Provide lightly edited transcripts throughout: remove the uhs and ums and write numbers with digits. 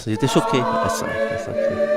It's okay. That's okay.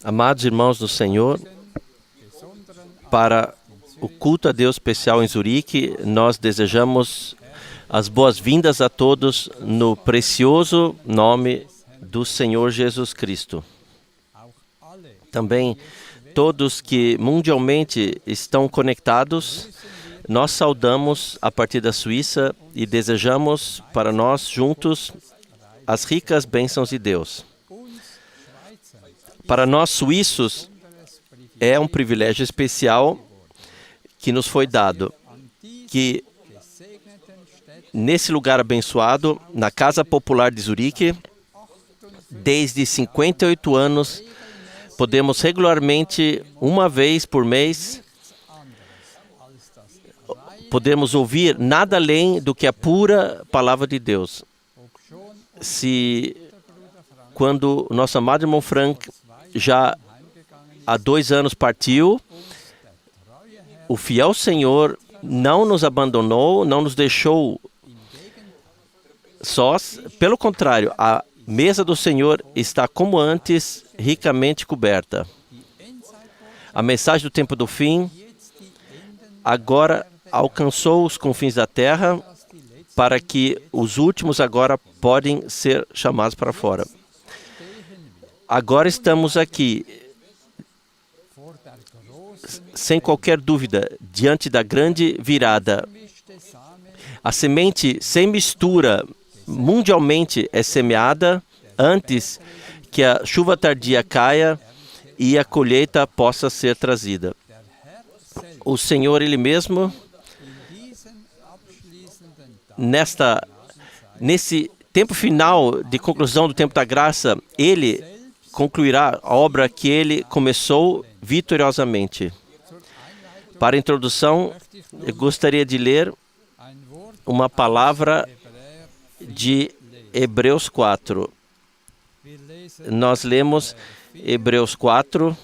Amados irmãos do Senhor, para o culto a Deus especial em Zurique, nós desejamos as boas-vindas a todos no precioso nome do Senhor Jesus Cristo. Também todos que mundialmente estão conectados, nós saudamos a partir da Suíça e desejamos para nós juntos as ricas bênçãos de Deus. Para nós suíços, é um privilégio especial que nos foi dado, que nesse lugar abençoado, na Casa Popular de Zurique, desde 58 anos, podemos regularmente, uma vez por mês, podemos ouvir nada além do que a pura palavra de Deus. Quando nosso amado irmão Frank já há 2 anos partiu, o fiel Senhor não nos abandonou, não nos deixou sós. Pelo contrário, a mesa do Senhor está como antes, ricamente coberta. A mensagem do tempo do fim agora alcançou os confins da terra, para que os últimos agora podem ser chamados para fora. Agora estamos aqui, sem qualquer dúvida, diante da grande virada. A semente sem mistura mundialmente é semeada antes que a chuva tardia caia e a colheita possa ser trazida. O Senhor, Ele mesmo, nesse tempo final de conclusão do tempo da graça, Ele concluirá a obra que ele começou vitoriosamente. Para a introdução, eu gostaria de ler uma palavra de Hebreus 4. Nós lemos Hebreus 4,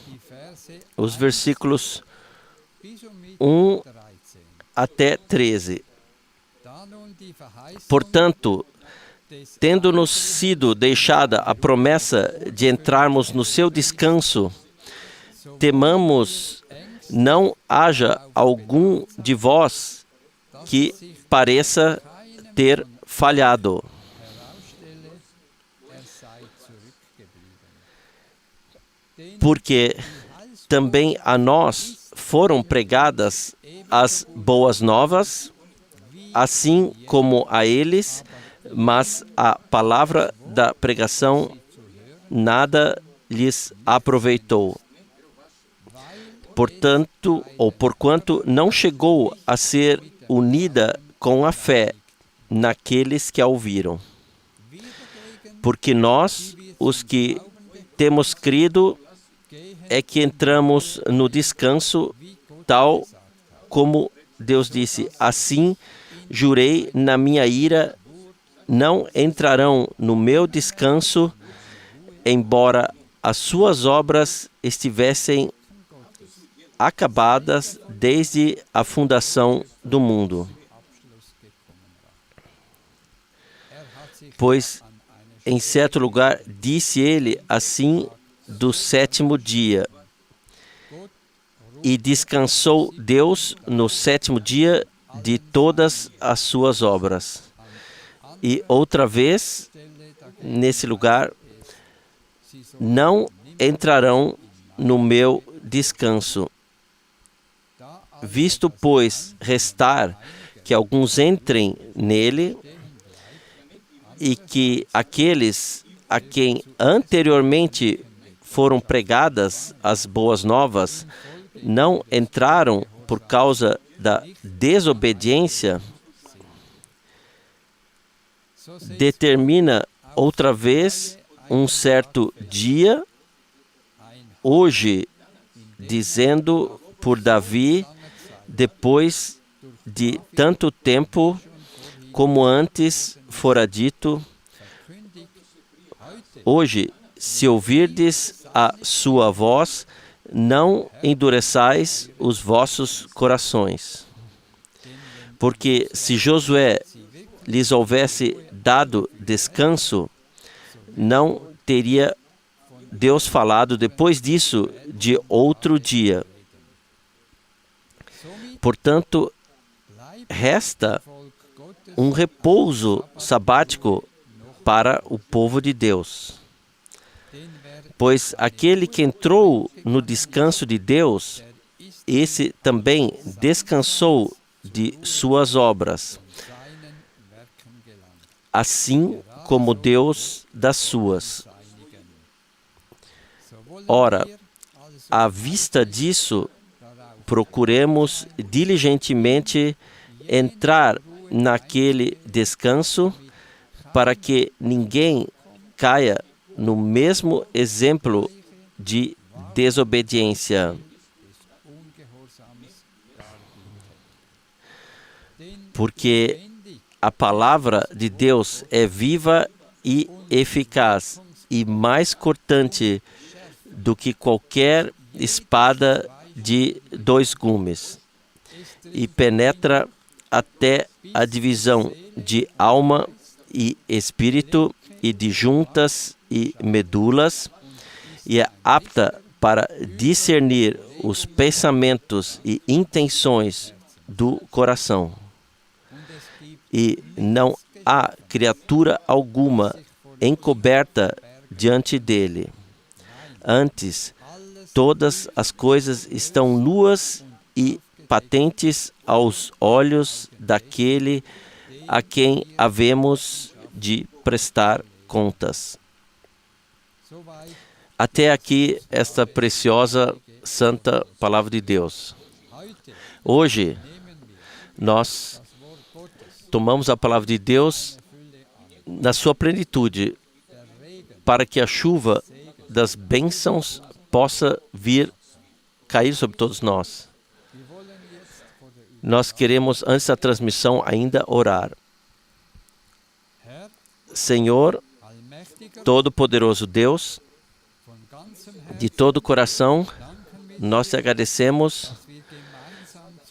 os versículos 1 até 13. Portanto, tendo-nos sido deixada a promessa de entrarmos no seu descanso, temamos não haja algum de vós que pareça ter falhado. Porque também a nós foram pregadas as boas novas, assim como a eles, mas a palavra da pregação nada lhes aproveitou. Portanto, ou porquanto não chegou a ser unida com a fé naqueles que a ouviram. Porque nós, os que temos crido, é que entramos no descanso, tal como Deus disse: assim jurei na minha ira, não entrarão no meu descanso, embora as suas obras estivessem acabadas desde a fundação do mundo. Pois, em certo lugar, disse ele assim do sétimo dia: e descansou Deus no sétimo dia de todas as suas obras. E outra vez, nesse lugar, não entrarão no meu descanso. Visto, pois, restar que alguns entrem nele, e que aqueles a quem anteriormente foram pregadas as boas novas não entraram por causa da desobediência, determina outra vez um certo dia, hoje, dizendo por Davi, depois de tanto tempo, como antes fora dito: hoje, se ouvirdes a sua voz, não endureçais os vossos corações. Porque se Josué lhes houvesse dado descanso, não teria Deus falado depois disso de outro dia. Portanto, resta um repouso sabático para o povo de Deus. Pois aquele que entrou no descanso de Deus, esse também descansou de suas obras, assim como Deus das suas. Ora, à vista disso, procuremos diligentemente entrar naquele descanso, para que ninguém caia no mesmo exemplo de desobediência. Porque a palavra de Deus é viva e eficaz, e mais cortante do que qualquer espada de 2 gumes, e penetra até a divisão de alma e espírito, e de juntas e medulas, e é apta para discernir os pensamentos e intenções do coração. E não há criatura alguma encoberta diante dele. Antes, todas as coisas estão nuas e patentes aos olhos daquele a quem havemos de prestar contas. Até aqui esta preciosa, santa palavra de Deus. Hoje, nós tomamos a palavra de Deus na sua plenitude, para que a chuva das bênçãos possa vir cair sobre todos nós. Nós queremos, antes da transmissão, ainda orar. Senhor, Todo-Poderoso Deus, de todo o coração, nós te agradecemos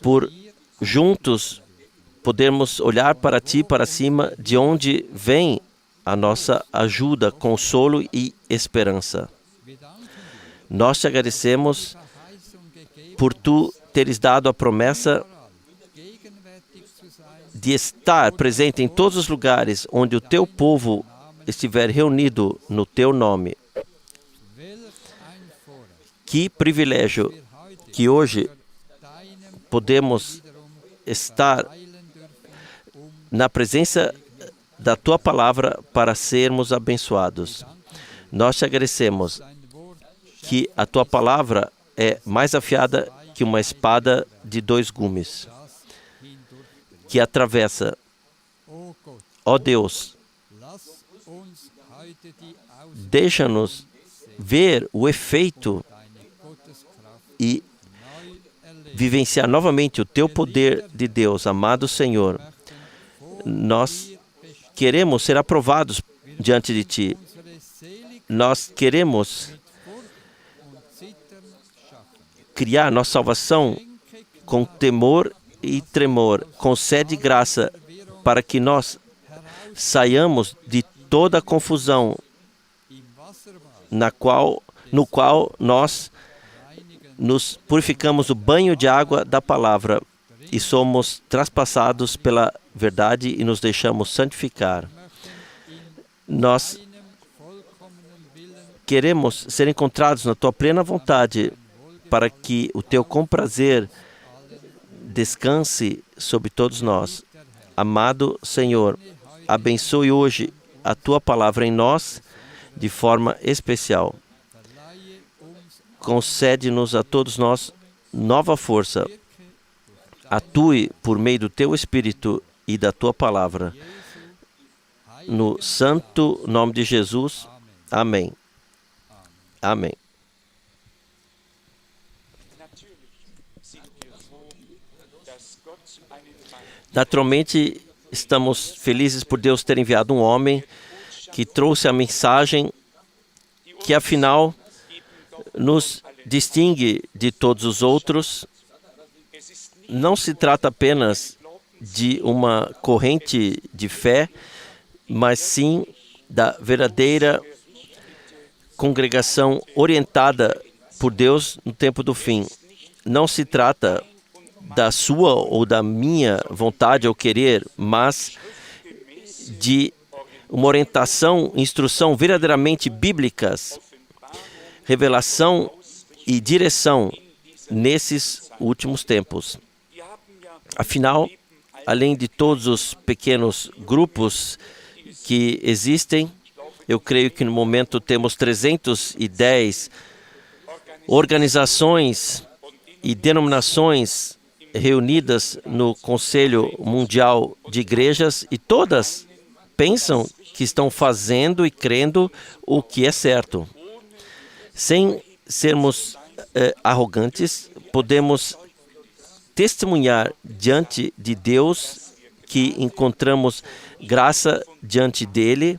por juntos podermos olhar para Ti, para cima, de onde vem a nossa ajuda, consolo e esperança. Nós te agradecemos por Tu teres dado a promessa de estar presente em todos os lugares onde o Teu povo estiver reunido no Teu nome. Que privilégio que hoje podemos estar na presença da Tua Palavra para sermos abençoados. Nós te agradecemos que a Tua Palavra é mais afiada que uma espada de 2 gumes, que atravessa. Ó Deus, deixa-nos ver o efeito e vivenciar novamente o Teu poder de Deus, amado Senhor. Nós queremos ser aprovados diante de Ti. Nós queremos criar nossa salvação com temor e tremor. Concede graça para que nós saiamos de toda a confusão no qual nós nos purificamos o banho de água da palavra e somos traspassados pela verdade e nos deixamos santificar. Nós queremos ser encontrados na Tua plena vontade para que o Teu comprazer descanse sobre todos nós. Amado Senhor, abençoe hoje a Tua palavra em nós de forma especial. Concede-nos a todos nós nova força. Atue por meio do Teu Espírito e da Tua palavra. No santo nome de Jesus. Amém. Amém. Naturalmente, estamos felizes por Deus ter enviado um homem que trouxe a mensagem que, afinal, nos distingue de todos os outros. Não se trata apenas de uma corrente de fé, mas sim da verdadeira congregação orientada por Deus no tempo do fim. Não se trata da sua ou da minha vontade ou querer, mas de uma orientação, instrução verdadeiramente bíblicas, revelação e direção nesses últimos tempos. Afinal, além de todos os pequenos grupos que existem, eu creio que no momento temos 310 organizações e denominações reunidas no Conselho Mundial de Igrejas e todas pensam que estão fazendo e crendo o que é certo. Sem sermos arrogantes, podemos testemunhar diante de Deus que encontramos graça diante dele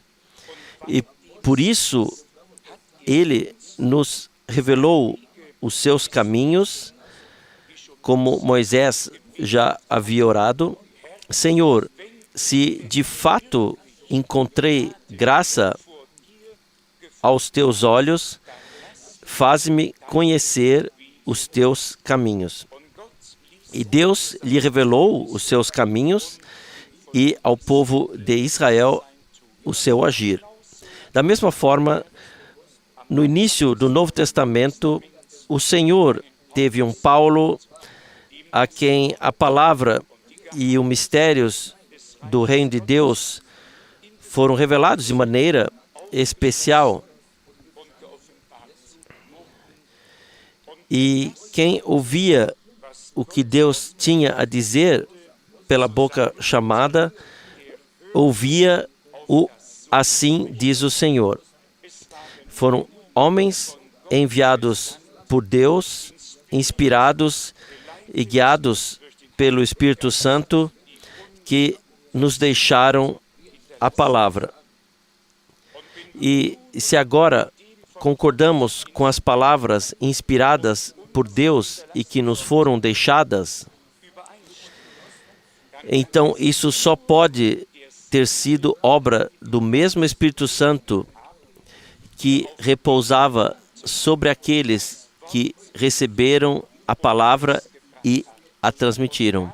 e por isso ele nos revelou os seus caminhos, como Moisés já havia orado. Senhor, se de fato encontrei graça aos teus olhos, faz-me conhecer os teus caminhos. E Deus lhe revelou os seus caminhos e ao povo de Israel o seu agir. Da mesma forma, no início do Novo Testamento, o Senhor teve um Paulo a quem a palavra e os mistérios do reino de Deus foram revelados de maneira especial. E quem ouvia o que Deus tinha a dizer pela boca chamada, ouvia o assim diz o Senhor. Foram homens enviados por Deus, inspirados e guiados pelo Espírito Santo, que nos deixaram a palavra. E se agora concordamos com as palavras inspiradas por Deus e que nos foram deixadas, então isso só pode ter sido obra do mesmo Espírito Santo que repousava sobre aqueles que receberam a palavra e a transmitiram.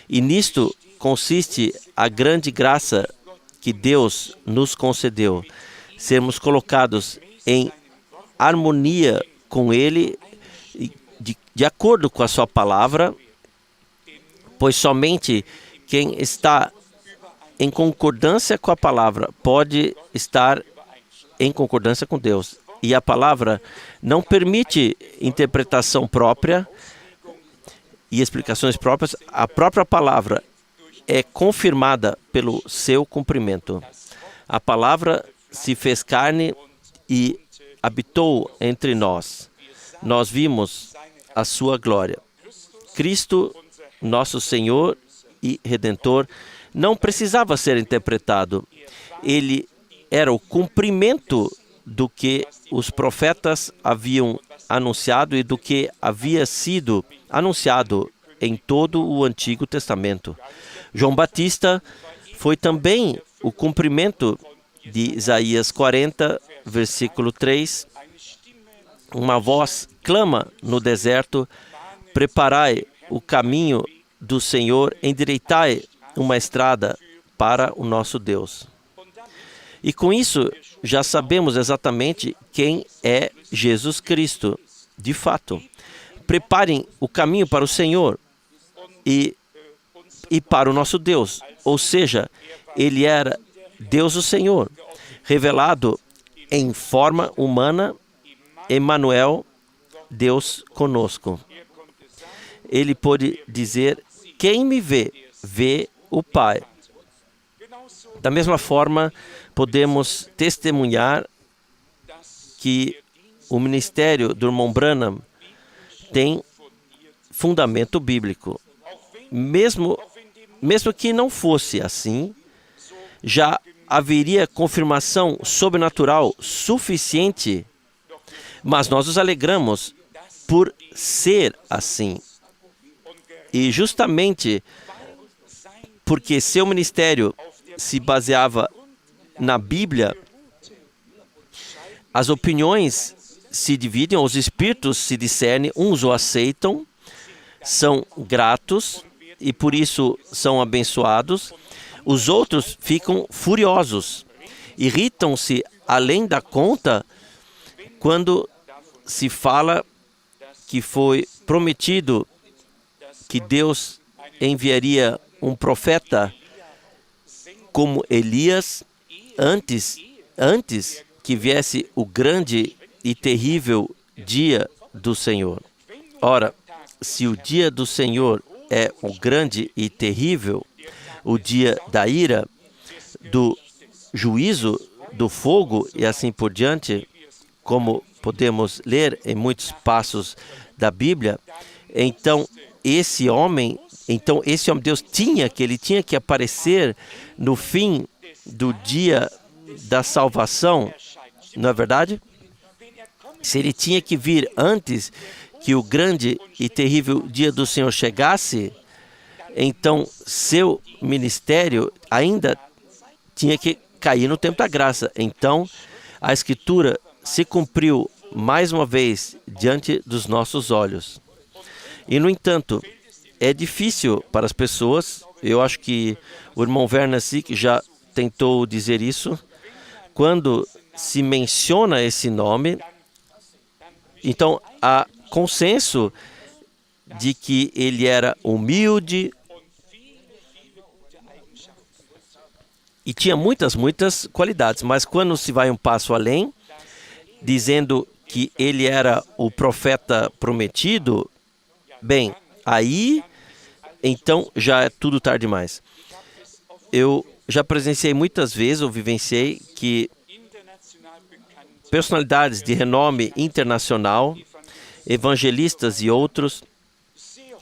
E nisto consiste a grande graça que Deus nos concedeu, sermos colocados em harmonia com Ele, de acordo com a sua palavra, pois somente quem está em concordância com a palavra pode estar em concordância com Deus. E a palavra não permite interpretação própria e explicações próprias. A própria palavra é confirmada pelo seu cumprimento. A palavra se fez carne e habitou entre nós. Nós vimos a sua glória. Cristo, nosso Senhor e Redentor, não precisava ser interpretado. Ele era o cumprimento do que os profetas haviam anunciado e do que havia sido anunciado em todo o Antigo Testamento. João Batista foi também o cumprimento de Isaías 40, versículo 3. Uma voz clama no deserto: preparai o caminho do Senhor, endireitai uma estrada para o nosso Deus. E com isso, já sabemos exatamente quem é Jesus Cristo, de fato. Preparem o caminho para o Senhor e para o nosso Deus. Ou seja, Ele era Deus o Senhor, revelado em forma humana, Emmanuel, Deus conosco. Ele pôde dizer: quem me vê, vê o Pai. Da mesma forma, podemos testemunhar que o ministério do irmão Branham tem fundamento bíblico. Mesmo que não fosse assim, já haveria confirmação sobrenatural suficiente, mas nós nos alegramos por ser assim. E justamente porque seu ministério se baseava na Bíblia, as opiniões se dividem, os espíritos se discernem, uns o aceitam, são gratos e por isso são abençoados, os outros ficam furiosos, irritam-se além da conta quando se fala que foi prometido que Deus enviaria um profeta como Elias antes que viesse o grande e terrível dia do Senhor. Ora, se o dia do Senhor é o grande e terrível, o dia da ira, do juízo, do fogo e assim por diante, como podemos ler em muitos passos da Bíblia, então esse homem Deus tinha que aparecer no fim do dia da salvação, não é verdade? Se ele tinha que vir antes que o grande e terrível dia do Senhor chegasse, então seu ministério ainda tinha que cair no tempo da graça. Então a Escritura se cumpriu mais uma vez diante dos nossos olhos. E, no entanto, é difícil para as pessoas, eu acho que o irmão Werner Sick já tentou dizer isso, quando se menciona esse nome, então há consenso de que ele era humilde e tinha muitas qualidades, mas quando se vai um passo além, dizendo que ele era o profeta prometido, bem, aí, então, já é tudo tarde demais. Eu já presenciei muitas vezes, ou vivenciei, que personalidades de renome internacional, evangelistas e outros,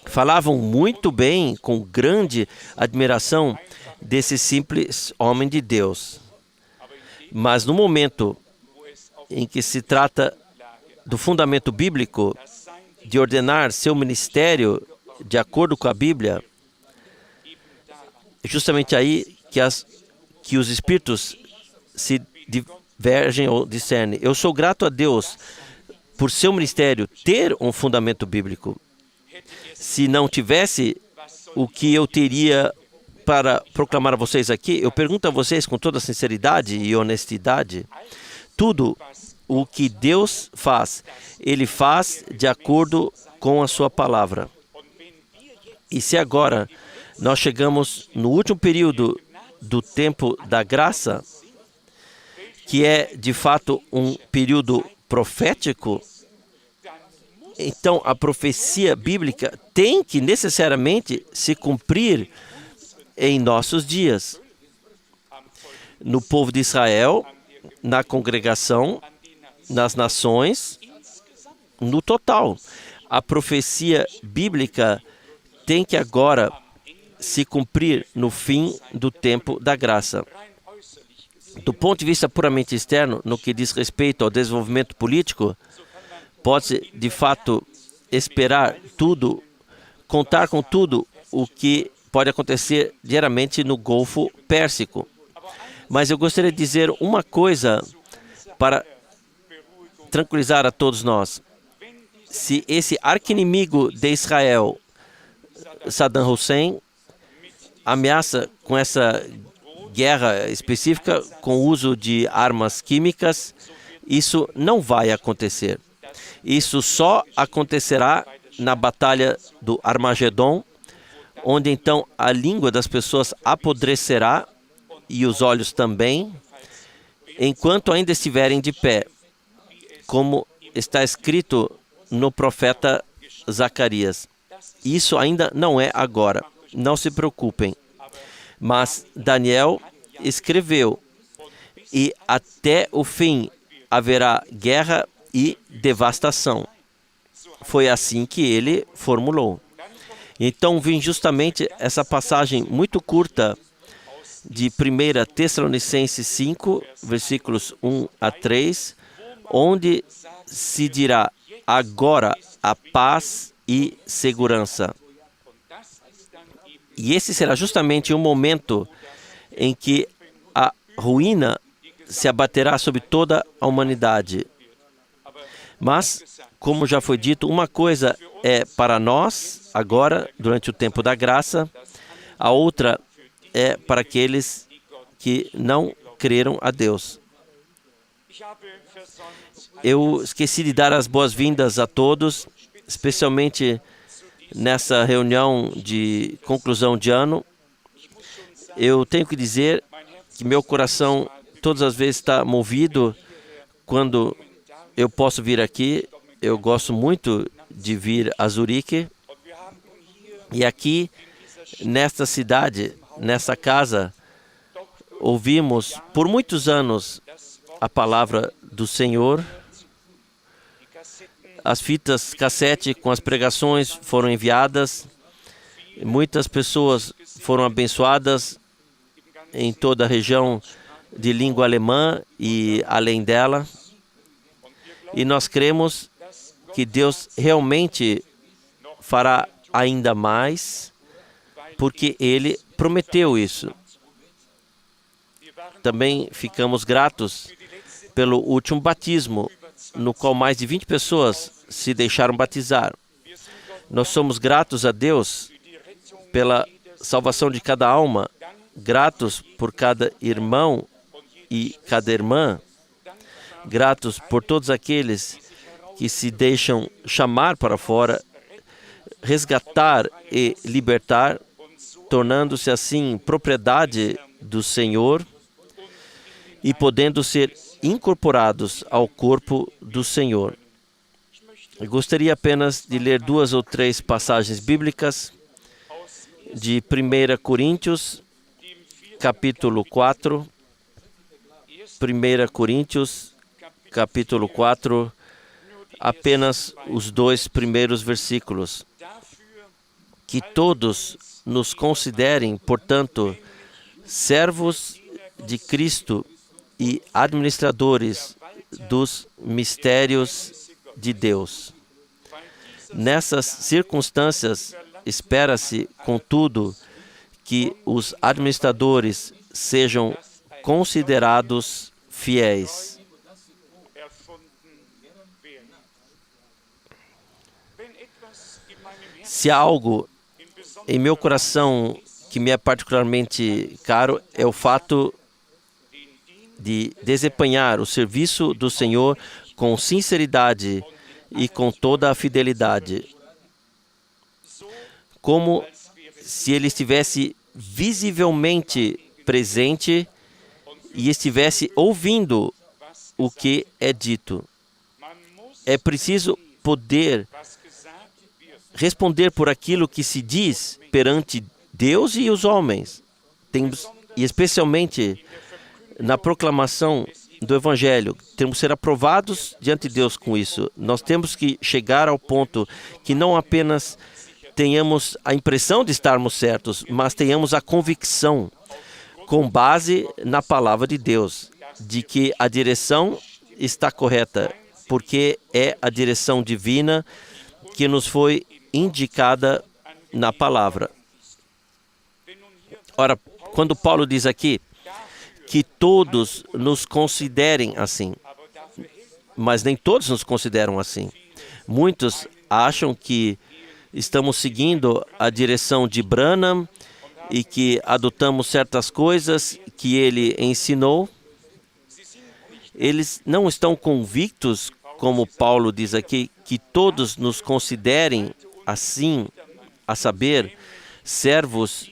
falavam muito bem, com grande admiração, desse simples homem de Deus. Mas no momento em que se trata do fundamento bíblico, de ordenar seu ministério de acordo com a Bíblia, é justamente aí que os espíritos se divergem ou discernem. Eu sou grato a Deus por seu ministério ter um fundamento bíblico. Se não tivesse, o que eu teria para proclamar a vocês aqui? Eu pergunto a vocês com toda sinceridade e honestidade. Tudo o que Deus faz, Ele faz de acordo com a sua palavra. E se agora nós chegamos no último período do tempo da graça, que é de fato um período profético, então a profecia bíblica tem que necessariamente se cumprir em nossos dias. No povo de Israel, na congregação, nas nações, no total. A profecia bíblica tem que agora se cumprir no fim do tempo da graça. Do ponto de vista puramente externo, no que diz respeito ao desenvolvimento político, pode-se, de fato, esperar tudo, contar com tudo o que pode acontecer diariamente no Golfo Pérsico. Mas eu gostaria de dizer uma coisa para tranquilizar a todos nós. Se esse arqui-inimigo de Israel, Saddam Hussein, ameaça com essa guerra específica com o uso de armas químicas, isso não vai acontecer. Isso só acontecerá na batalha do Armagedon, onde então a língua das pessoas apodrecerá e os olhos também, enquanto ainda estiverem de pé, como está escrito no profeta Zacarias. Isso ainda não é agora, não se preocupem. Mas Daniel escreveu, e até o fim haverá guerra e devastação. Foi assim que ele formulou. Então vem justamente essa passagem muito curta de 1 Tessalonicenses 5, versículos 1 a 3, onde se dirá agora a paz e segurança. E esse será justamente o momento em que a ruína se abaterá sobre toda a humanidade. Mas, como já foi dito, uma coisa é para nós, agora, durante o tempo da graça, a outra é para aqueles que não creram a Deus. Eu esqueci de dar as boas-vindas a todos, especialmente nessa reunião de conclusão de ano. Eu tenho que dizer que meu coração todas as vezes está movido quando eu posso vir aqui. Eu gosto muito de vir a Zurique. E aqui, nesta cidade, nessa casa, ouvimos por muitos anos a palavra do Senhor. As fitas cassete com as pregações foram enviadas. Muitas pessoas foram abençoadas em toda a região de língua alemã e além dela. E nós cremos que Deus realmente fará ainda mais, porque Ele prometeu isso. Também ficamos gratos pelo último batismo, no qual mais de 20 pessoas se deixaram batizar. Nós somos gratos a Deus pela salvação de cada alma, gratos por cada irmão e cada irmã, gratos por todos aqueles que se deixam chamar para fora, resgatar e libertar, tornando-se assim propriedade do Senhor e podendo ser incorporados ao corpo do Senhor. Eu gostaria apenas de ler 2 ou 3 passagens bíblicas de 1 Coríntios, capítulo 4, 1 Coríntios, capítulo 4, apenas os 2 primeiros versículos. Que todos nos considerem, portanto, servos de Cristo e administradores dos mistérios de Deus. Nessas circunstâncias, espera-se, contudo, que os administradores sejam considerados fiéis. Se há algo em meu coração que me é particularmente caro, é o fato de desempenhar o serviço do Senhor com sinceridade e com toda a fidelidade, como se Ele estivesse visivelmente presente e estivesse ouvindo o que é dito. É preciso poder responder por aquilo que se diz perante Deus e os homens, e especialmente na proclamação do Evangelho. Temos que ser aprovados diante de Deus com isso. Nós temos que chegar ao ponto que não apenas tenhamos a impressão de estarmos certos, mas tenhamos a convicção, com base na palavra de Deus, de que a direção está correta, porque é a direção divina que nos foi indicada na palavra. Ora, quando Paulo diz aqui que todos nos considerem assim, mas nem todos nos consideram assim. Muitos acham que estamos seguindo a direção de Branham e que adotamos certas coisas que ele ensinou. Eles não estão convictos, como Paulo diz aqui, que todos nos considerem assim, a saber, servos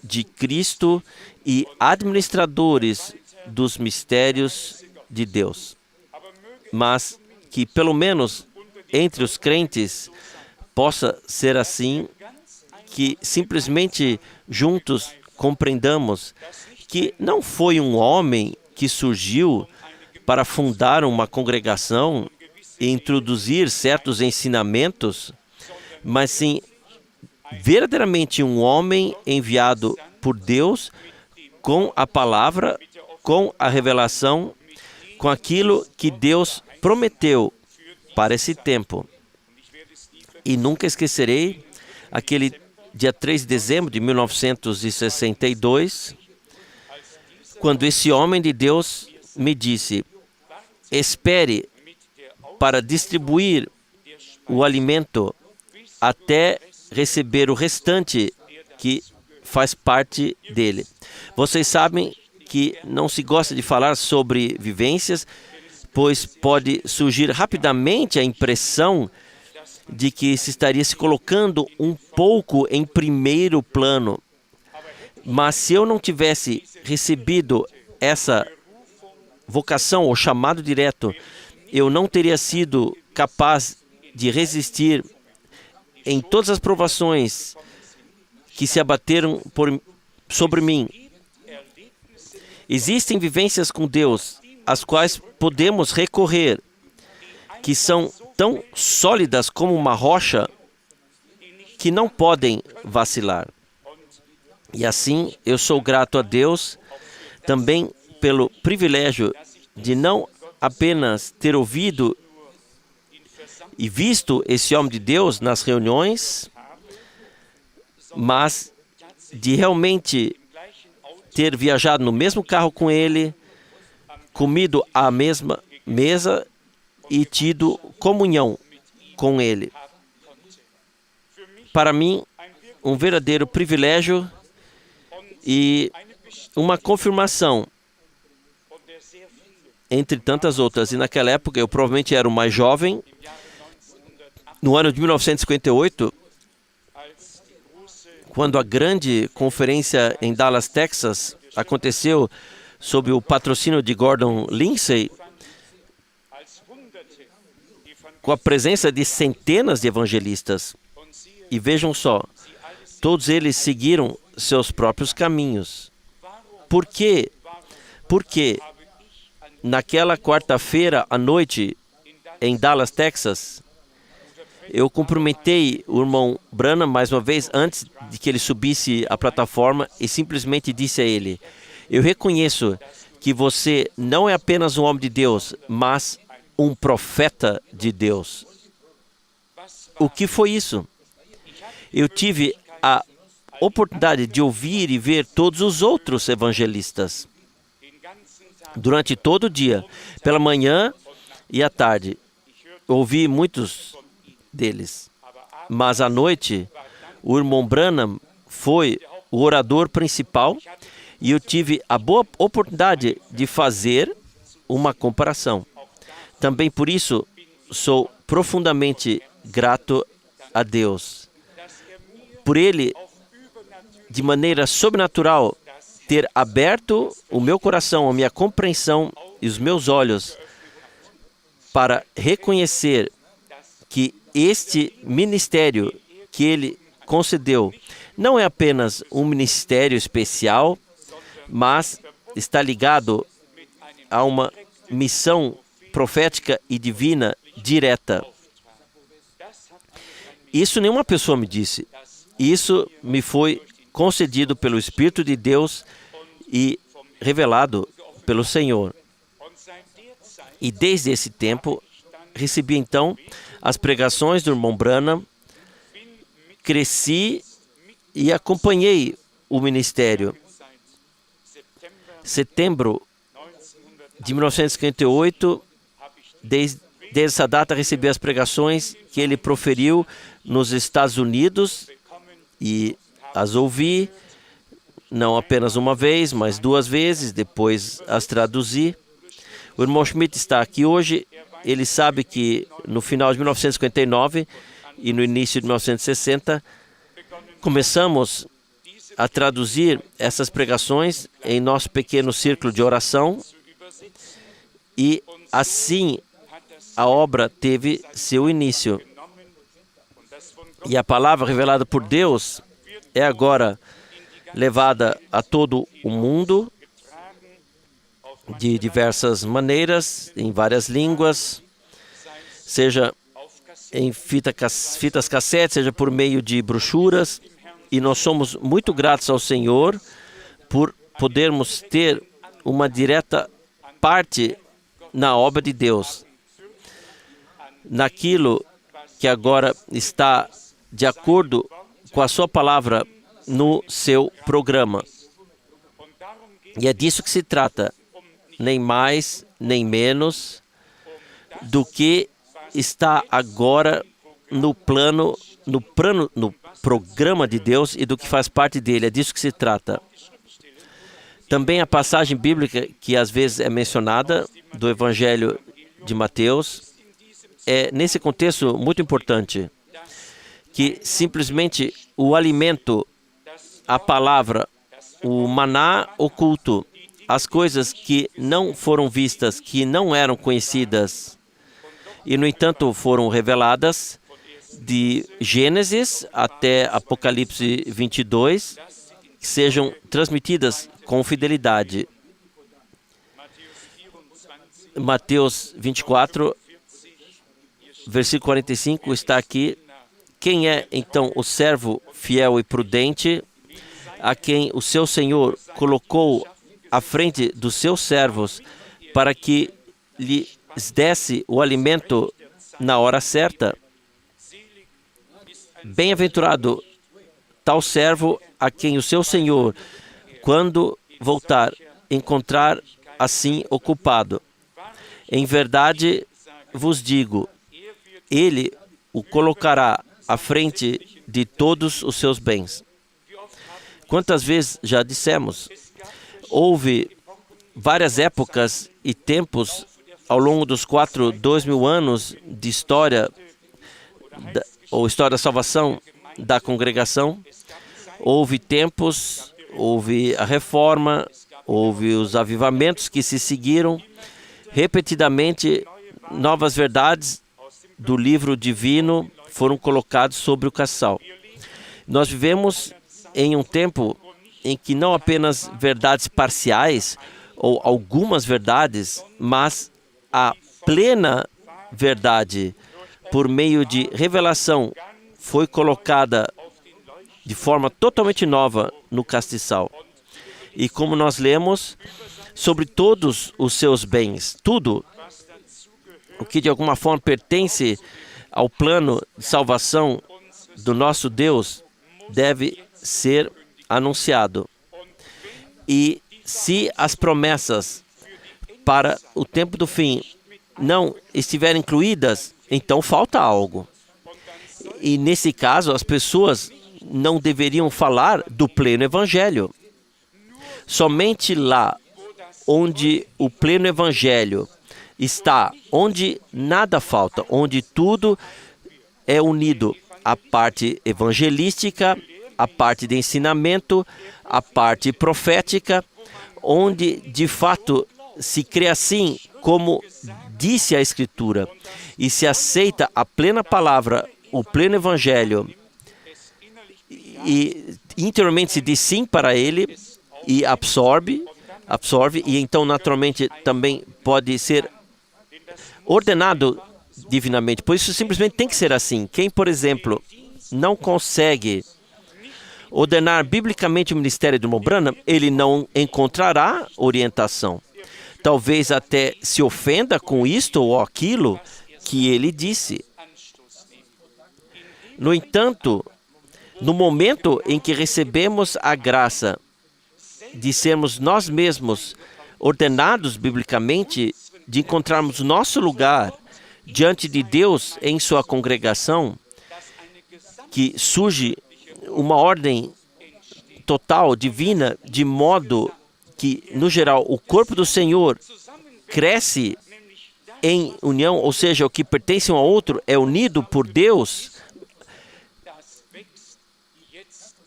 de Cristo e administradores dos mistérios de Deus. Mas que, pelo menos entre os crentes, possa ser assim, que simplesmente juntos compreendamos que não foi um homem que surgiu para fundar uma congregação e introduzir certos ensinamentos, mas sim verdadeiramente um homem enviado por Deus com a palavra, com a revelação, com aquilo que Deus prometeu para esse tempo. E nunca esquecerei aquele dia 3 de dezembro de 1962, quando esse homem de Deus me disse: espere para distribuir o alimento até receber o restante que faz parte dele. Vocês sabem que não se gosta de falar sobre vivências, pois pode surgir rapidamente a impressão de que se estaria se colocando um pouco em primeiro plano. Mas se eu não tivesse recebido essa vocação ou chamado direto, eu não teria sido capaz de resistir em todas as provações que se abateram sobre mim. Existem vivências com Deus, às quais podemos recorrer, que são tão sólidas como uma rocha, que não podem vacilar. E assim, eu sou grato a Deus também pelo privilégio de não apenas ter ouvido e visto esse homem de Deus nas reuniões, mas de realmente ter viajado no mesmo carro com ele, comido à mesma mesa e tido comunhão com ele. Para mim, um verdadeiro privilégio e uma confirmação, entre tantas outras. E naquela época, eu provavelmente era o mais jovem. No ano de 1958, quando a grande conferência em Dallas, Texas, aconteceu sob o patrocínio de Gordon Lindsay, com a presença de centenas de evangelistas. E vejam só, todos eles seguiram seus próprios caminhos. Por quê? Porque naquela quarta-feira à noite, em Dallas, Texas, eu cumprimentei o irmão Branham mais uma vez antes de que ele subisse à plataforma e simplesmente disse a ele: eu reconheço que você não é apenas um homem de Deus, mas um profeta de Deus. O que foi isso? Eu tive a oportunidade de ouvir e ver todos os outros evangelistas durante todo o dia, pela manhã e à tarde. Ouvi muitos deles, mas à noite o irmão Branham foi o orador principal e eu tive a boa oportunidade de fazer uma comparação. Também por isso sou profundamente grato a Deus, por Ele, de maneira sobrenatural, ter aberto o meu coração, a minha compreensão e os meus olhos para reconhecer que este ministério que Ele concedeu não é apenas um ministério especial, mas está ligado a uma missão profética e divina direta. Isso nenhuma pessoa me disse. Isso me foi concedido pelo Espírito de Deus e revelado pelo Senhor. E desde esse tempo, recebi então as pregações do irmão Branham, cresci e acompanhei o ministério. Setembro de 1958, desde essa data recebi as pregações que ele proferiu nos Estados Unidos e as ouvi, não apenas uma vez, mas 2 vezes, depois as traduzi. O irmão Schmidt está aqui hoje. Ele sabe que no final de 1959 e no início de 1960, começamos a traduzir essas pregações em nosso pequeno círculo de oração e assim a obra teve seu início. E a palavra revelada por Deus é agora levada a todo o mundo de diversas maneiras, em várias línguas, seja em fitas cassete, seja por meio de brochuras. E nós somos muito gratos ao Senhor por podermos ter uma direta parte na obra de Deus, naquilo que agora está de acordo com a sua palavra no seu programa. E é disso que se trata, nem mais, nem menos do que está agora no programa de Deus e do que faz parte dele. É disso que se trata. Também a passagem bíblica que às vezes é mencionada do Evangelho de Mateus é, nesse contexto, muito importante, que simplesmente o alimento, a palavra, o maná oculto, as coisas que não foram vistas, que não eram conhecidas e, no entanto, foram reveladas, de Gênesis até Apocalipse 22, que sejam transmitidas com fidelidade. Mateus 24, versículo 45 está aqui. Quem é, então, o servo fiel e prudente, a quem o seu Senhor colocou à frente dos seus servos para que lhes desse o alimento na hora certa? Bem-aventurado tal servo a quem o seu Senhor, quando voltar, encontrar assim ocupado. Em verdade vos digo, ele o colocará à frente de todos os seus bens. Quantas vezes já dissemos, houve várias épocas e tempos ao longo dos 2.000 anos de história, ou história da salvação da congregação. Houve tempos, houve a reforma, houve os avivamentos que se seguiram. Repetidamente, novas verdades do livro divino foram colocadas sobre o caçal. Nós vivemos em um tempo em que não apenas verdades parciais ou algumas verdades, mas a plena verdade, por meio de revelação, foi colocada de forma totalmente nova no castiçal. E como nós lemos, sobre todos os seus bens, tudo o que de alguma forma pertence ao plano de salvação do nosso Deus deve ser anunciado. E se as promessas para o tempo do fim não estiverem incluídas, então falta algo. E nesse caso, as pessoas não deveriam falar do pleno evangelho. Somente lá onde o pleno evangelho está, onde nada falta, onde tudo é unido, a parte evangelística, a parte de ensinamento, a parte profética, onde de fato se crê assim como disse a Escritura e se aceita a plena palavra, o pleno evangelho, e interiormente se diz sim para ele e absorve, e então naturalmente também pode ser ordenado divinamente. Por isso simplesmente tem que ser assim. Quem, por exemplo, não consegue ordenar biblicamente o ministério de Mo Branham, ele não encontrará orientação. Talvez até se ofenda com isto ou aquilo que ele disse. No entanto, no momento em que recebemos a graça de sermos nós mesmos ordenados biblicamente, de encontrarmos nosso lugar diante de Deus em sua congregação, que surge uma ordem total, divina, de modo que, no geral, o corpo do Senhor cresce em união, ou seja, o que pertence um ao outro é unido por Deus.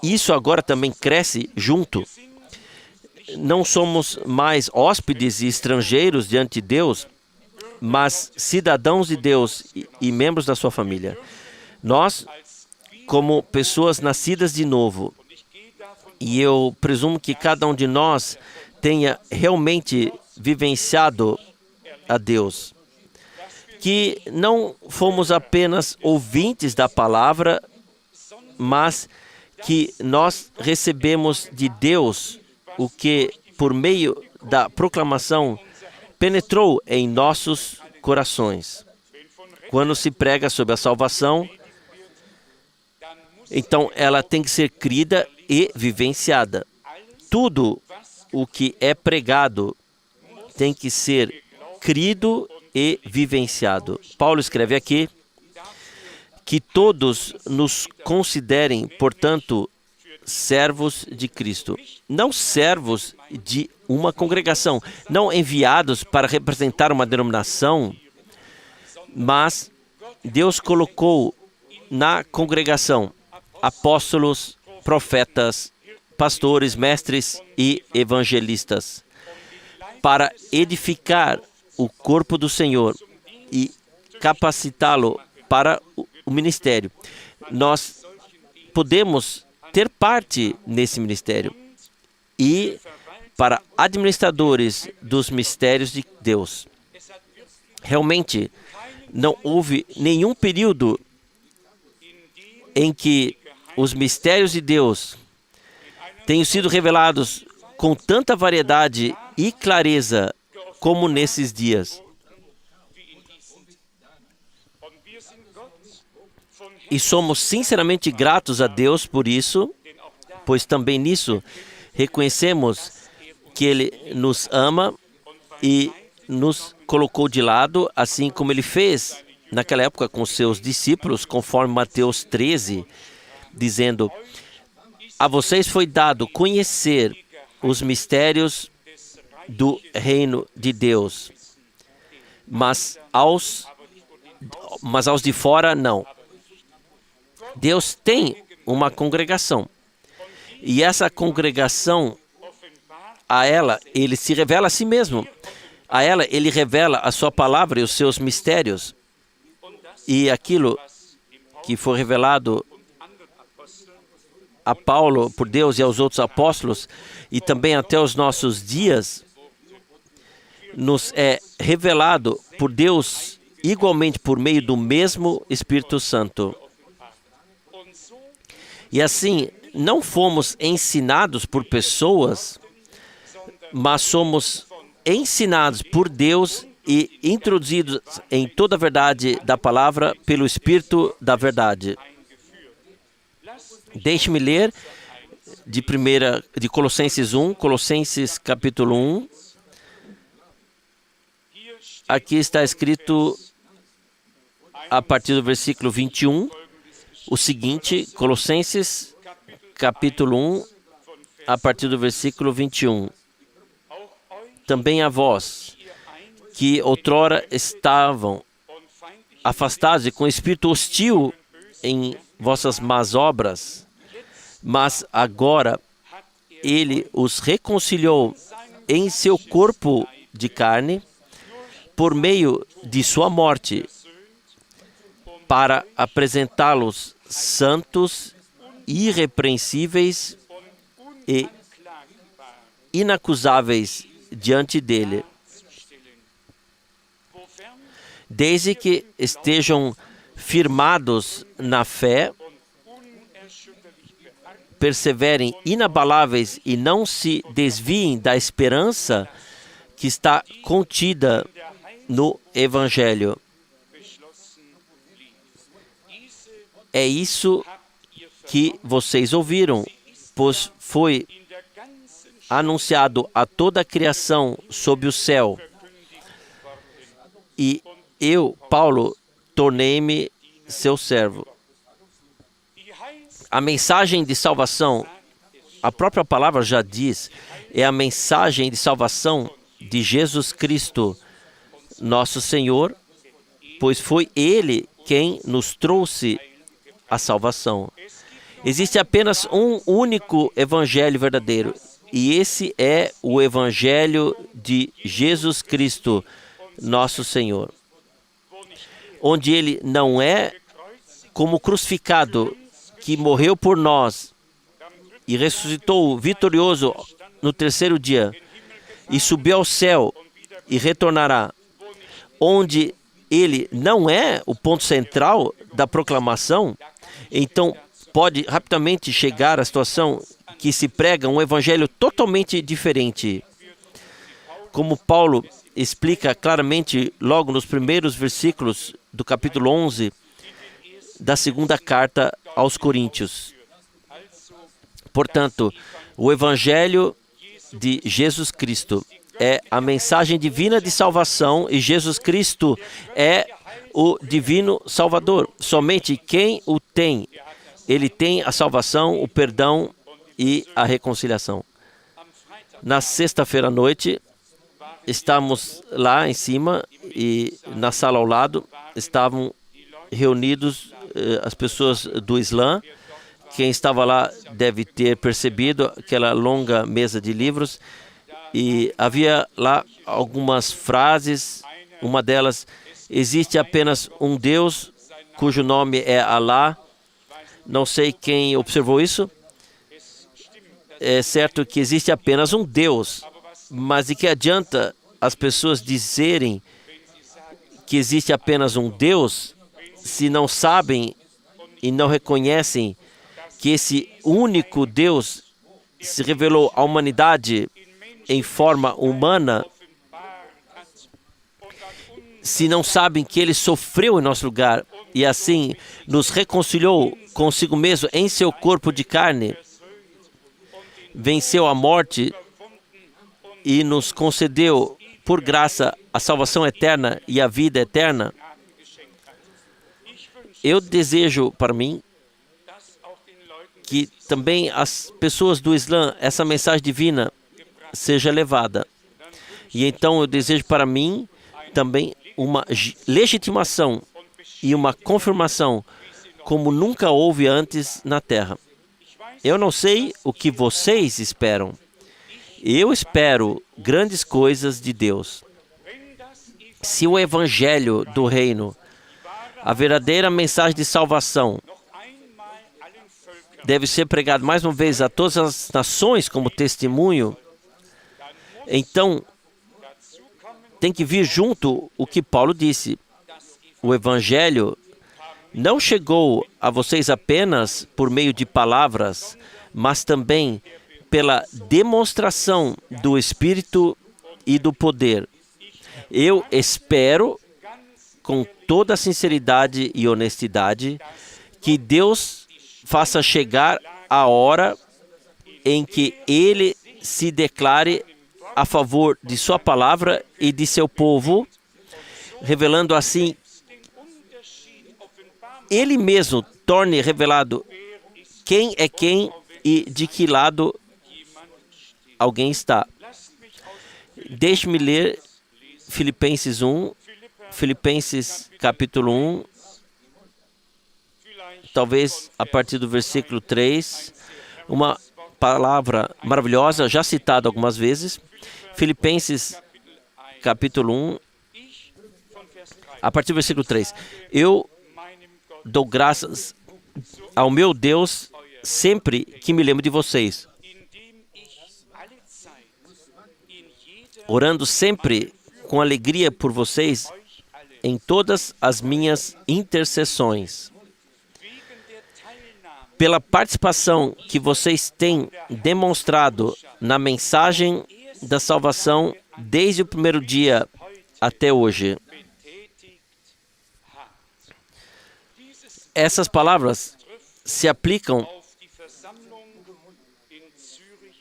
Isso agora também cresce junto. Não somos mais hóspedes e estrangeiros diante de Deus, mas cidadãos de Deus e membros da sua família. Nós, como pessoas nascidas de novo, e eu presumo que cada um de nós tenha realmente vivenciado a Deus, que não fomos apenas ouvintes da palavra, mas que nós recebemos de Deus o que, por meio da proclamação, penetrou em nossos corações. Quando se prega sobre a salvação, então ela tem que ser crida e vivenciada. Tudo o que é pregado tem que ser crido e vivenciado. Paulo escreve aqui que todos nos considerem, portanto, servos de Cristo. Não servos de uma congregação, não enviados para representar uma denominação, mas Deus colocou na congregação apóstolos, profetas, pastores, mestres e evangelistas para edificar o corpo do Senhor e capacitá-lo para o ministério. Nós podemos ter parte nesse ministério e para administradores dos mistérios de Deus. Realmente, não houve nenhum período em que os mistérios de Deus tenham sido revelados com tanta variedade e clareza como nesses dias. E somos sinceramente gratos a Deus por isso, pois também nisso reconhecemos que Ele nos ama e nos colocou de lado, assim como Ele fez naquela época com seus discípulos, conforme Mateus 13, dizendo: a vocês foi dado conhecer os mistérios do reino de Deus, mas aos de fora não. Deus tem uma congregação. E essa congregação, a ela, Ele se revela a si mesmo. A ela, Ele revela a sua palavra e os seus mistérios. E aquilo que foi revelado a Paulo por Deus e aos outros apóstolos, e também até os nossos dias, nos é revelado por Deus igualmente por meio do mesmo Espírito Santo. E assim, não fomos ensinados por pessoas, mas somos ensinados por Deus e introduzidos em toda a verdade da palavra pelo Espírito da verdade. Deixe-me ler de Colossenses 1, Colossenses capítulo 1. Aqui está escrito, a partir do versículo 21, o seguinte, Colossenses capítulo 1, a partir do versículo 21. Também a vós, que outrora estavam afastados e com espírito hostil em vossas más obras, mas agora ele os reconciliou em seu corpo de carne, por meio de sua morte, para apresentá-los santos, irrepreensíveis e inacusáveis diante dele, desde que estejam firmados na fé, perseverem inabaláveis e não se desviem da esperança que está contida no Evangelho. É isso que vocês ouviram, pois foi anunciado a toda a criação sob o céu. E eu, Paulo, tornei-me seu servo. A mensagem de salvação, a própria palavra já diz, é a mensagem de salvação de Jesus Cristo, nosso Senhor, pois foi Ele quem nos trouxe a salvação. Existe apenas um único evangelho verdadeiro, e esse é o evangelho de Jesus Cristo, nosso Senhor, onde Ele não é como crucificado, que morreu por nós e ressuscitou vitorioso no terceiro dia, e subiu ao céu e retornará, onde ele não é o ponto central da proclamação. Então pode rapidamente chegar à situação que se prega um evangelho totalmente diferente. Como Paulo explica claramente logo nos primeiros versículos do capítulo 11 da segunda carta aos Coríntios. Portanto, o evangelho de Jesus Cristo é a mensagem divina de salvação, e Jesus Cristo é o divino Salvador. Somente quem o tem, ele tem a salvação, o perdão e a reconciliação. Na sexta-feira à noite, estávamos lá em cima e na sala ao lado estavam reunidos as pessoas do Islã. Quem estava lá deve ter percebido aquela longa mesa de livros. E havia lá algumas frases, uma delas, existe apenas um Deus, cujo nome é Alá. Não sei quem observou isso. É certo que existe apenas um Deus, mas de que adianta as pessoas dizerem que existe apenas um Deus, se não sabem e não reconhecem que esse único Deus se revelou à humanidade em forma humana, se não sabem que Ele sofreu em nosso lugar e assim nos reconciliou consigo mesmo em seu corpo de carne, venceu a morte e nos concedeu, por graça, a salvação eterna e a vida eterna. Eu desejo para mim que também as pessoas do Islã, essa mensagem divina seja levada. E então eu desejo para mim também uma legitimação e uma confirmação como nunca houve antes na Terra. Eu não sei o que vocês esperam. Eu espero grandes coisas de Deus. Se o Evangelho do Reino, a verdadeira mensagem de salvação, deve ser pregado mais uma vez a todas as nações como testemunho, então tem que vir junto o que Paulo disse. O Evangelho não chegou a vocês apenas por meio de palavras, mas também pela demonstração do Espírito e do poder. Eu espero, com toda a sinceridade e honestidade, que Deus faça chegar a hora em que Ele se declare a favor de sua palavra e de seu povo, revelando assim, Ele mesmo torne revelado quem é quem e de que lado alguém está. Deixe-me ler Filipenses 1, Filipenses capítulo 1, talvez a partir do versículo 3, uma palavra maravilhosa, já citada algumas vezes. Filipenses capítulo 1, a partir do versículo 3. Eu dou graças ao meu Deus sempre que me lembro de vocês, orando sempre com alegria por vocês em todas as minhas intercessões, pela participação que vocês têm demonstrado na mensagem da salvação desde o primeiro dia até hoje. Essas palavras se aplicam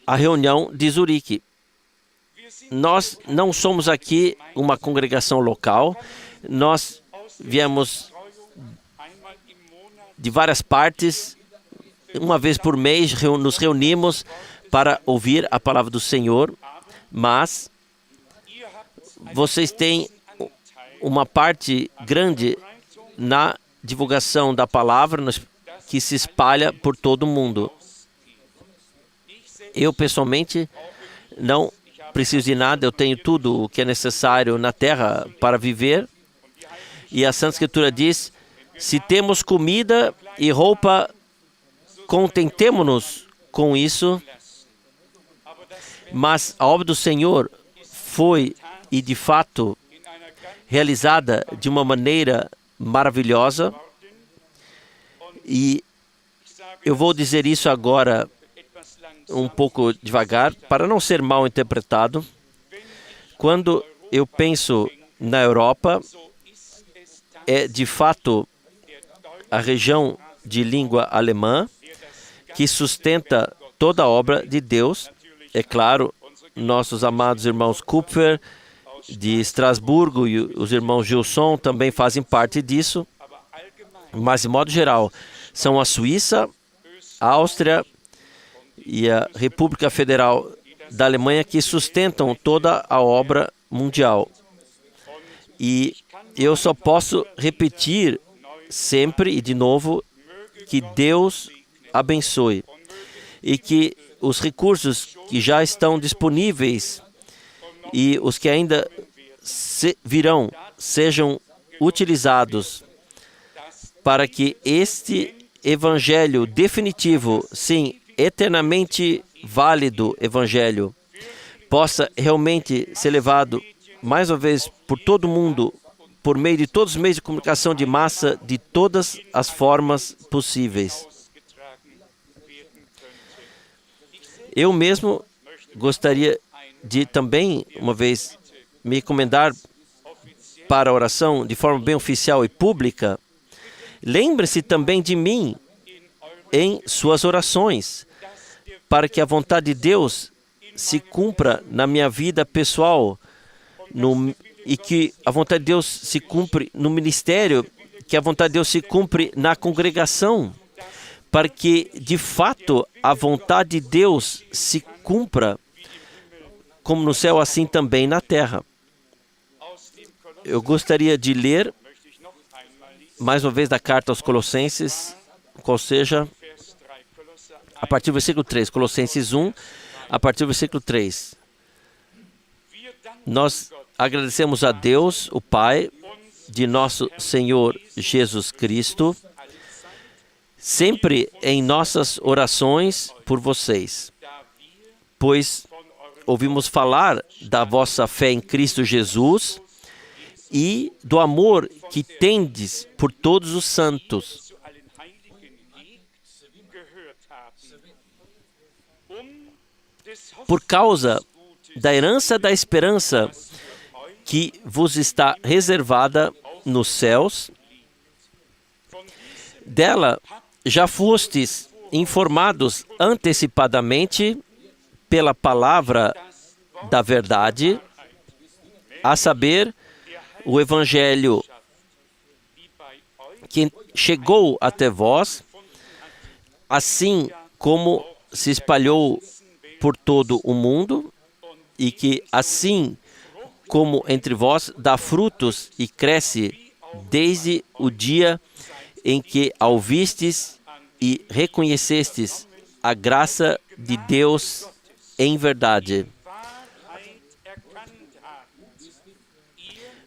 à reunião de Zurique. Nós não somos aqui uma congregação local, nós viemos de várias partes, uma vez por mês nos reunimos para ouvir a palavra do Senhor, mas vocês têm uma parte grande na divulgação da palavra que se espalha por todo o mundo. Eu, pessoalmente, não preciso de nada, eu tenho tudo o que é necessário na terra para viver. E a Santa Escritura diz, se temos comida e roupa, contentemo-nos com isso. Mas a obra do Senhor foi, e de fato, realizada de uma maneira maravilhosa. E eu vou dizer isso agora um pouco devagar, para não ser mal interpretado. Quando eu penso na Europa, é de fato a região de língua alemã que sustenta toda a obra de Deus. É claro, nossos amados irmãos Kupfer, de Estrasburgo, e os irmãos Gilson também fazem parte disso. Mas, de modo geral, são a Suíça, a Áustria e a República Federal da Alemanha que sustentam toda a obra mundial. E eu só posso repetir sempre e de novo que Deus abençoe e que os recursos que já estão disponíveis e os que ainda virão sejam utilizados para que este evangelho definitivo, sim, eternamente válido evangelho, possa realmente ser levado mais uma vez por todo mundo, por meio de todos os meios de comunicação de massa, de todas as formas possíveis. Eu mesmo gostaria de também, uma vez, me recomendar para a oração de forma bem oficial e pública. Lembre-se também de mim em suas orações, para que a vontade de Deus se cumpra na minha vida pessoal e que a vontade de Deus se cumpre no ministério, que a vontade de Deus se cumpre na congregação, para que, de fato, a vontade de Deus se cumpra, como no céu, assim também na terra. Eu gostaria de ler, mais uma vez, da carta aos Colossenses, qual seja, a partir do versículo 3, Colossenses 1, a partir do versículo 3. Nós agradecemos a Deus, o Pai, de nosso Senhor Jesus Cristo, sempre em nossas orações por vocês, pois ouvimos falar da vossa fé em Cristo Jesus e do amor que tendes por todos os santos. Por causa da herança da esperança que vos está reservada nos céus, dela já fostes informados antecipadamente pela palavra da verdade, a saber, o Evangelho que chegou até vós, assim como se espalhou por todo o mundo, e que assim como entre vós dá frutos e cresce desde o dia em que a ouvistes e reconhecestes a graça de Deus em verdade.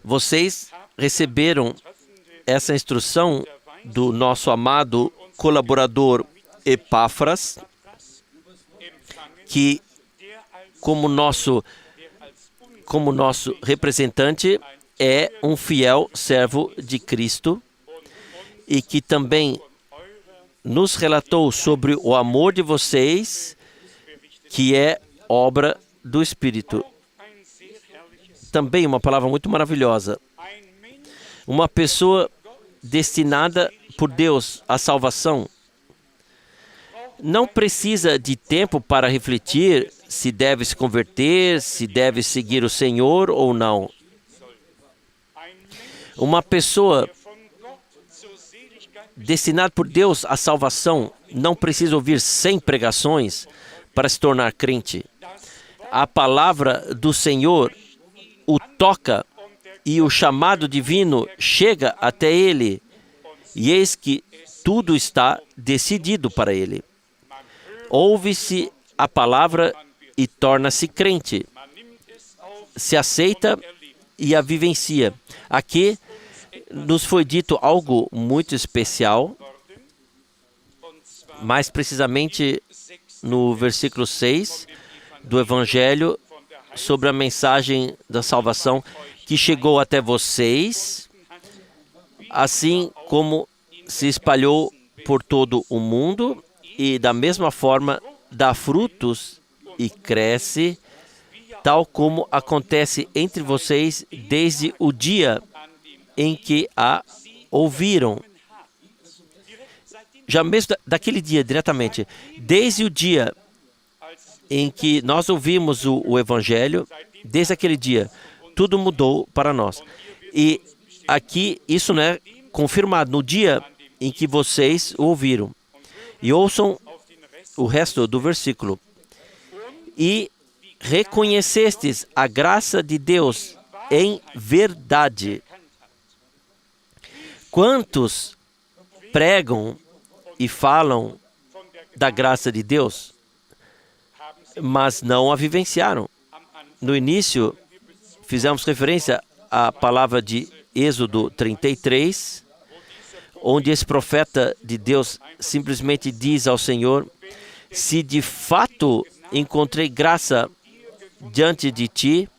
Vocês receberam essa instrução do nosso amado colaborador Epáfras, que como nosso representante é um fiel servo de Cristo e que também nos relatou sobre o amor de vocês, que é obra do Espírito. Também uma palavra muito maravilhosa. Uma pessoa destinada por Deus à salvação não precisa de tempo para refletir se deve se converter, se deve seguir o Senhor ou não. Uma pessoa destinada por Deus à salvação não precisa ouvir 100 pregações para se tornar crente. A palavra do Senhor o toca e o chamado divino chega até ele, e eis que tudo está decidido para ele. Ouve-se a palavra e torna-se crente. Se aceita e a vivencia. Aqui nos foi dito algo muito especial, mais precisamente no versículo 6 do Evangelho, sobre a mensagem da salvação que chegou até vocês, assim como se espalhou por todo o mundo e da mesma forma dá frutos e cresce, tal como acontece entre vocês desde o dia em que a ouviram. Já mesmo daquele dia, diretamente, desde o dia em que nós ouvimos o Evangelho, desde aquele dia, tudo mudou para nós. E aqui isso não é confirmado no dia em que vocês o ouviram. E ouçam o resto do versículo. E reconhecestes a graça de Deus em verdade. Quantos pregam e falam da graça de Deus, mas não a vivenciaram? No início, fizemos referência à palavra de Êxodo 33, onde esse profeta de Deus simplesmente diz ao Senhor: se de fato encontrei graça diante de ti,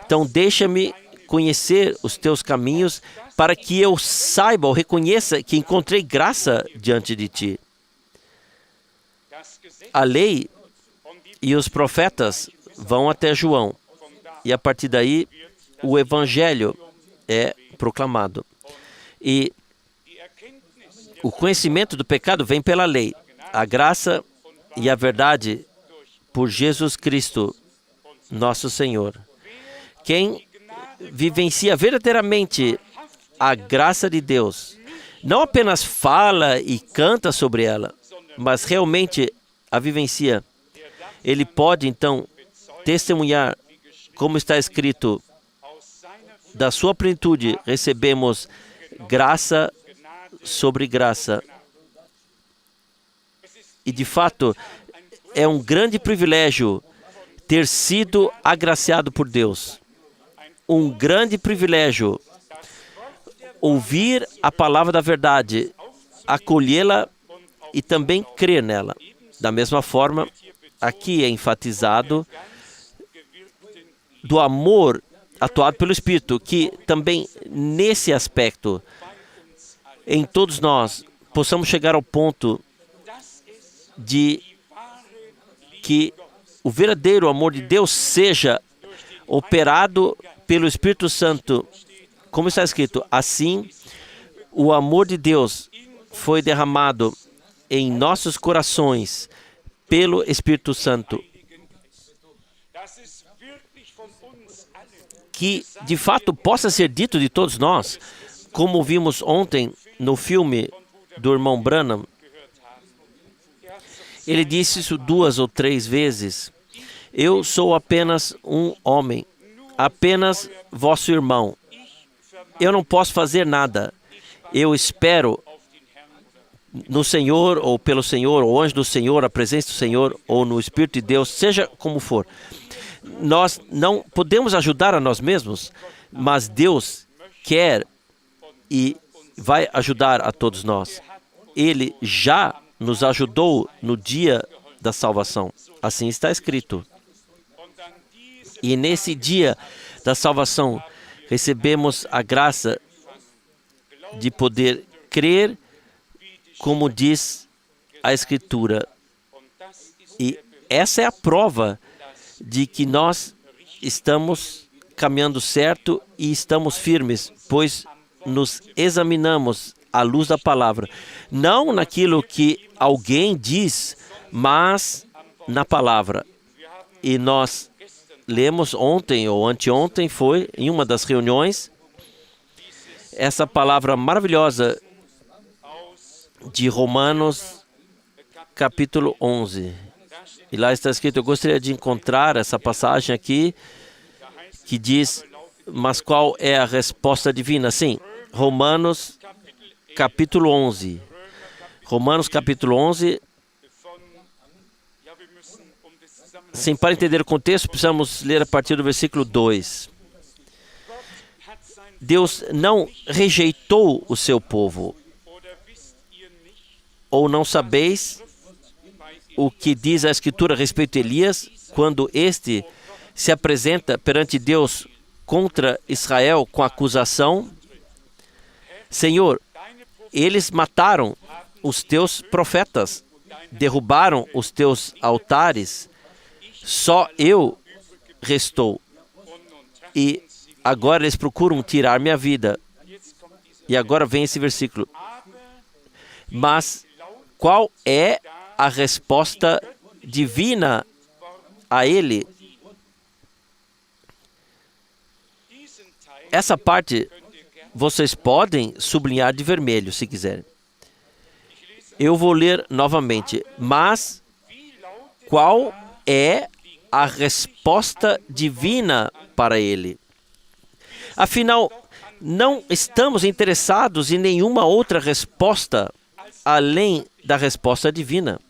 então deixa-me conhecer os teus caminhos para que eu saiba ou reconheça que encontrei graça diante de ti. A lei e os profetas vão até João, e a partir daí o Evangelho é proclamado. E o conhecimento do pecado vem pela lei, a graça e a verdade por Jesus Cristo, nosso Senhor. Quem vivencia verdadeiramente a graça de Deus, não apenas fala e canta sobre ela, mas realmente a vivencia, ele pode então testemunhar, como está escrito: da sua plenitude recebemos graça sobre graça. E de fato, é um grande privilégio ter sido agraciado por Deus. Um grande privilégio ouvir a palavra da verdade, acolhê-la e também crer nela. Da mesma forma, aqui é enfatizado do amor atuado pelo Espírito, que também nesse aspecto, em todos nós, possamos chegar ao ponto de que o verdadeiro amor de Deus seja operado pelo Espírito Santo. Como está escrito, assim o amor de Deus foi derramado em nossos corações pelo Espírito Santo. Que de fato possa ser dito de todos nós, como vimos ontem no filme do irmão Branham. Ele disse isso 2 ou 3 vezes. Eu sou apenas um homem, apenas vosso irmão. Eu não posso fazer nada. Eu espero no Senhor, ou pelo Senhor, ou anjo do Senhor, a presença do Senhor, ou no Espírito de Deus, seja como for. Nós não podemos ajudar a nós mesmos, mas Deus quer e vai ajudar a todos nós. Ele já nos ajudou no dia da salvação. Assim está escrito. E nesse dia da salvação, recebemos a graça de poder crer, como diz a Escritura. E essa é a prova de que nós estamos caminhando certo e estamos firmes, pois nos examinamos à luz da palavra. Não naquilo que alguém diz, mas na palavra. E nós lemos ontem ou anteontem, foi em uma das reuniões, essa palavra maravilhosa de Romanos, capítulo 11. E lá está escrito, eu gostaria de encontrar essa passagem aqui, que diz, mas qual é a resposta divina? Sim, Romanos, capítulo 11. Romanos, capítulo 11. Sim, para entender o contexto, precisamos ler a partir do versículo 2. Deus não rejeitou o seu povo. Ou não sabeis o que diz a Escritura a respeito de Elias, quando este se apresenta perante Deus contra Israel com acusação? Senhor, eles mataram os teus profetas, derrubaram os teus altares, só eu restou. E agora eles procuram tirar minha vida. E agora vem esse versículo. Mas qual é a resposta divina a ele? Essa parte vocês podem sublinhar de vermelho, se quiserem. Eu vou ler novamente. Mas qual é a resposta divina para ele? Afinal, não estamos interessados em nenhuma outra resposta além da resposta divina.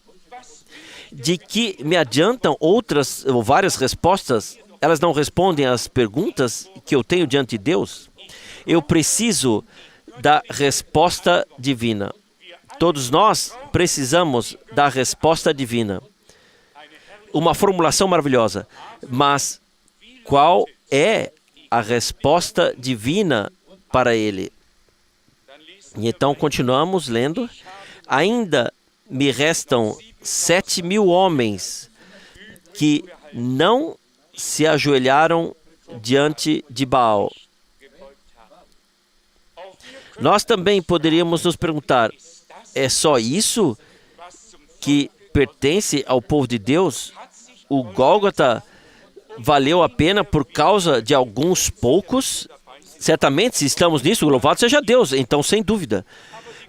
De que me adiantam outras ou várias respostas? Elas não respondem às perguntas que eu tenho diante de Deus. Eu preciso da resposta divina. Todos nós precisamos da resposta divina. Uma formulação maravilhosa. Mas qual é a resposta divina para ele? E então continuamos lendo. Ainda me restam 7.000 homens que não se ajoelharam diante de Baal. Nós também poderíamos nos perguntar, é só isso que pertence ao povo de Deus? O Gólgota valeu a pena por causa de alguns poucos? Certamente, se estamos nisso, louvado seja Deus, então sem dúvida.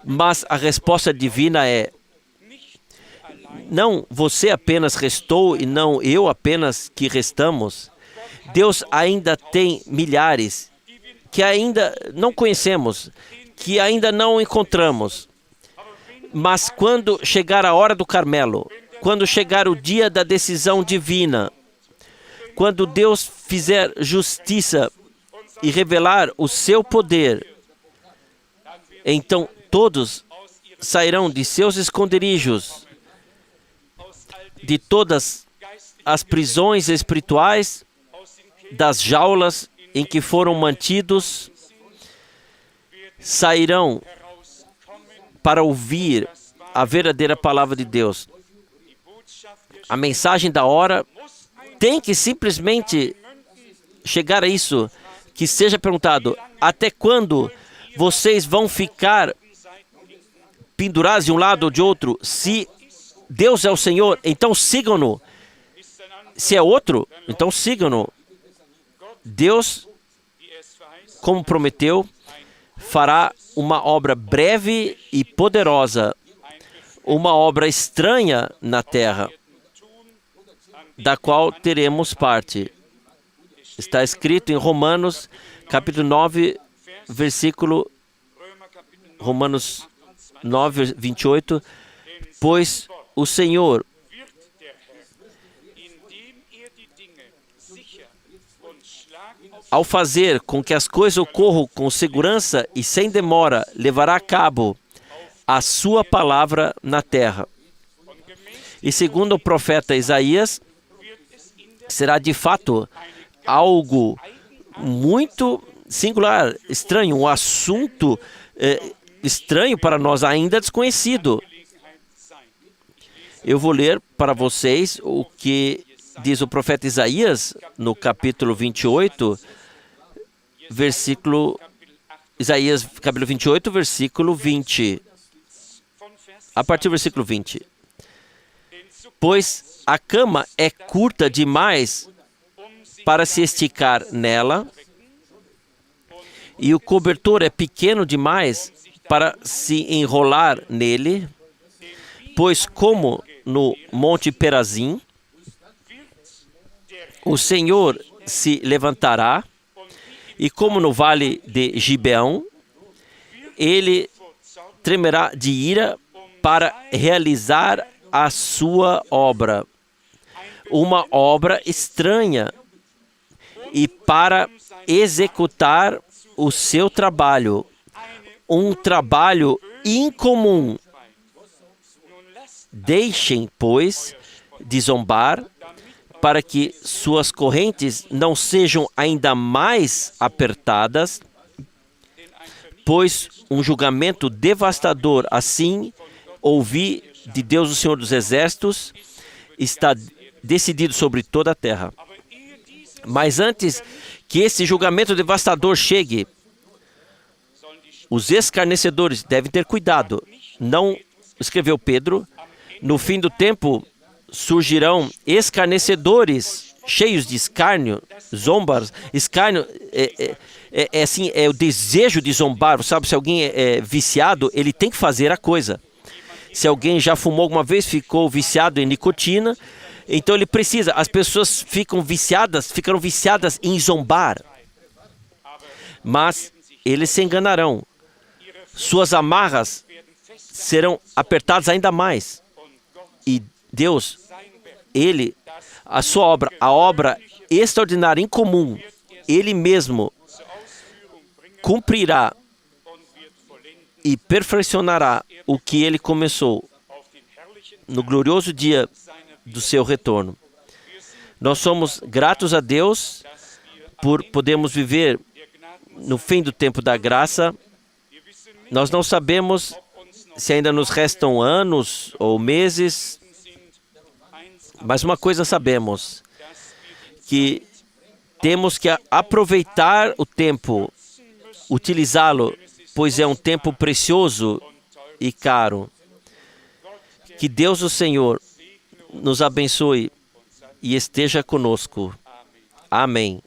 Mas a resposta divina é, não você apenas restou e não eu apenas que restamos. Deus ainda tem milhares que ainda não conhecemos, que ainda não encontramos. Mas quando chegar a hora do Carmelo, quando chegar o dia da decisão divina, quando Deus fizer justiça e revelar o seu poder, então todos sairão de seus esconderijos, de todas as prisões espirituais, das jaulas em que foram mantidos sairão para ouvir a verdadeira palavra de Deus. A mensagem da hora tem que simplesmente chegar a isso, que seja perguntado: até quando vocês vão ficar pendurados de um lado ou de outro? Se Deus é o Senhor, então sigam-no. Se é outro, então sigam-no. Deus, como prometeu, fará uma obra breve e poderosa, uma obra estranha na terra, da qual teremos parte. Está escrito em Romanos, capítulo 9, versículo Romanos 9, 28, pois o Senhor, ao fazer com que as coisas ocorram com segurança e sem demora, levará a cabo a sua palavra na terra. E segundo o profeta Isaías, será de fato algo muito singular, estranho, um assunto estranho para nós, ainda desconhecido. Eu vou ler para vocês o que diz o profeta Isaías no capítulo 28, Isaías capítulo 28, versículo 20. A partir do versículo 20. Pois a cama é curta demais para se esticar nela, e o cobertor é pequeno demais para se enrolar nele, pois como no Monte Perazim, o Senhor se levantará, e como no vale de Gibeão, ele tremerá de ira para realizar a sua obra, uma obra estranha, e para executar o seu trabalho, um trabalho incomum. Deixem, pois, de zombar, para que suas correntes não sejam ainda mais apertadas, pois um julgamento devastador, assim ouvi de Deus, o Senhor dos Exércitos, está decidido sobre toda a terra. Mas antes que esse julgamento devastador chegue, os escarnecedores devem ter cuidado. Não, escreveu Pedro, no fim do tempo surgirão escarnecedores, cheios de escárnio, zombas. Escárnio assim, é o desejo de zombar. Sabe, se alguém é viciado, ele tem que fazer a coisa. Se alguém já fumou alguma vez, ficou viciado em nicotina, então ele precisa. As pessoas ficaram viciadas em zombar. Mas eles se enganarão. Suas amarras serão apertadas ainda mais. E Deus, Ele, a sua obra, a obra extraordinária, incomum, Ele mesmo cumprirá e perfeccionará o que Ele começou no glorioso dia do seu retorno. Nós somos gratos a Deus por podermos viver no fim do tempo da graça. Nós não sabemos se ainda nos restam anos ou meses, mas uma coisa sabemos, que temos que aproveitar o tempo, utilizá-lo, pois é um tempo precioso e caro. Que Deus, o Senhor, nos abençoe e esteja conosco. Amém.